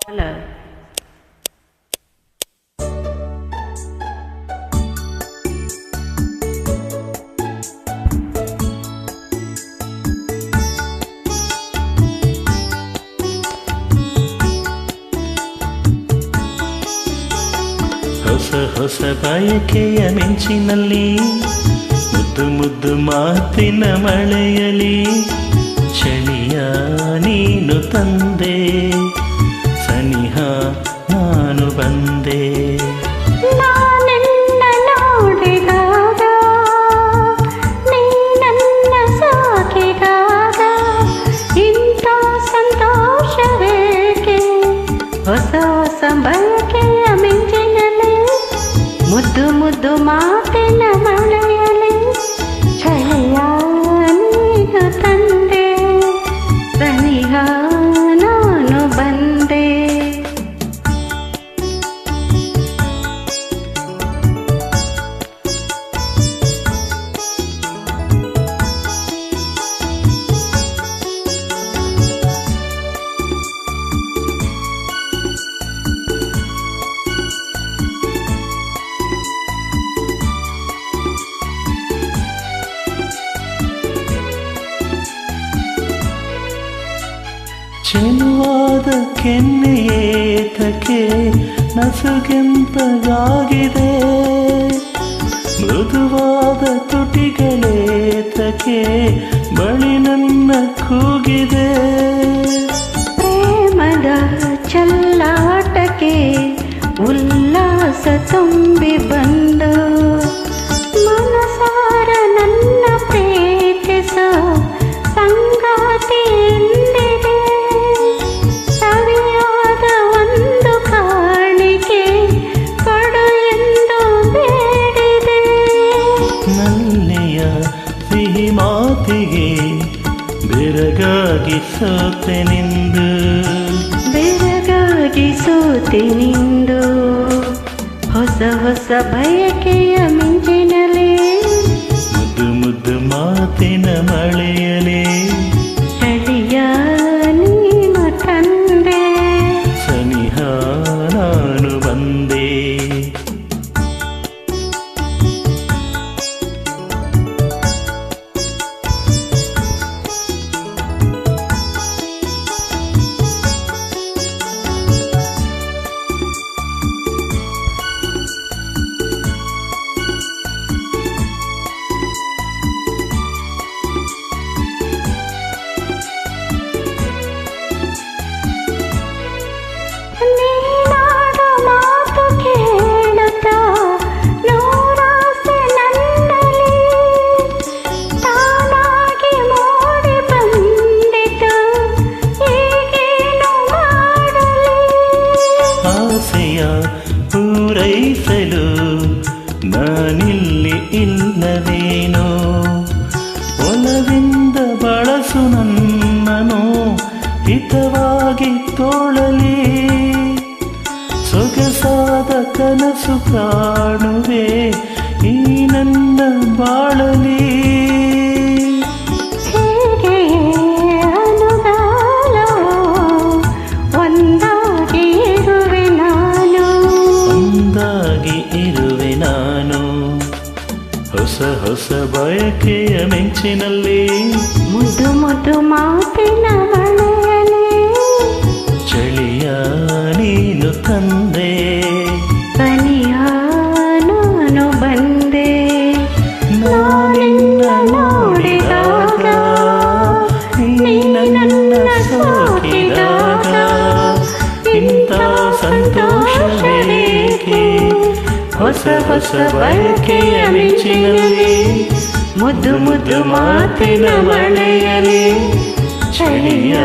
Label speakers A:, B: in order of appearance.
A: Hello.
B: ಹೊಸ ಬಯಕೆಯ ಮಿಂಚಿನಲ್ಲಿ ಮುದ್ದು ಮುದ್ದು ಮಾತಿನ ಮಳೆಯಲಿ ಚಳಿಯ ನೀನು ತಂದೆ, ಸನಿಹ ನಾನು ಬಂದೆ.
A: ಹೊಸ ಹೊಸ ಬಯಕೆಯ ಮಿಂಚಿನಲ್ಲಿ ಮುದ್ದು ಮುದ್ದು ಮಾತಿನ ಮಳೆಯಲಿ ಚಳಿಯ ನೀನು ತಂದೆ, ಸನಿಹ ನಾನು ಬಂದೆ.
B: ಚೆಲುವಾದ ಕೆನ್ನೆಯೇತಕ್ಕೆ ನಸುಗೆಂಪಗಾಗಿದೆ, ಮೃದುವಾದ ತುಟಿಗಳೇತಕ್ಕೆ ಬಳಿ ನನ್ನ ಕೂಗಿದೆ.
A: ಪ್ರೇಮದ ಚೆಲ್ಲಾಟಕ್ಕೆ ಉಲ್ಲಾಸ ತುಂಬಿ ಬಂದು ಮನಸಾರ ನನ್ನ ಪ್ರೀತಿಸ ಸಂಗಾತಿ ಎಂದಿದೆ. ಸವಿಯಾದ ಒಂದು ಕಾಣಿಕೆ ಕೊಡು ಎಂದು ಬೇಡಿದೆ.
B: ನಲ್ಲೆಯ ಸಿಹಿ ಮಾತಿಗೆ ಬೆರಗಾಗಿ ಸೋತೆ ನಿಂದು,
A: ಬೆರಗಾಗಿ ಸೋತೆ ನಿಂದು. ಹೊಸ ಹೊಸ ಬಯಕೆಯ ಮಿಂಚಿನಲ್ಲಿ
B: ಮುದ್ದು ಮುದ್ದು ಮಾತಿನ ಮಳೆಯಲಿ
A: ಚಳಿಯ ನೀನು ತಂದೆ,
B: ಸನಿಹ ನಾನು ಬಂದೆ.
A: ನೀನಾಡು ಮಾತು ಕೇಳುತ್ತಾ ನೂರಾಸೆ ನನ್ನಲ್ಲಿ ತಾನಾಗಿ ಮೂಡಿ ಬಂದಿತು, ಈಗೇನು ಮಾಡಲಿ.
B: ಆಸೆಯ ಪೂರೈಸಲು ನಾನಿಲ್ಲಿ ಇಲ್ಲವೇನೋ, ಒಲವಿಂದ ಬಳಸು ನನ್ನನು ಹಿತವಾಗಿ ತೋಳಲಿ. ಸೊಗಸಾದ ಕನಸು ಕಾಣುವೆ ಈ ನನ್ನ ಬಾಳಲಿ.
A: ಹೀಗೆ ಅನುಗಾಲವೋ ಒಂದಾಗಿ ಇರುವೆ ನಾನು,
B: ಒಂದಾಗಿ ಇರುವೆ ನಾನು. ಹೊಸ ಹೊಸ ಬಯಕೆಯ ಮಿಂಚಿನಲ್ಲಿ
A: ಮುದ್ದು ಮುದ್ದು ಮಾತಿನ ಮಳೆಯಲಿ
B: ಚಳಿಯ ನೀನು ತಂದೆ,
A: ಸನಿಹ ನಾನು ಬಂದೆ.
B: ನಾನಿನ್ನ ನೋಡಿದಾಗ ನೀ ನನ್ನ ಸೋಕಿದಾಗ ಇಂಥ ಸಂತೋಷವೇಕೆ. ಹೊಸ ಹೊಸ ಬಯಕೆಯ ಮಿಂಚಿನಲ್ಲಿ ಮುದ್ದು ಮುದ್ದು ಮಾತಿನ ಮಳೆಯಲಿ ಚಳಿಯ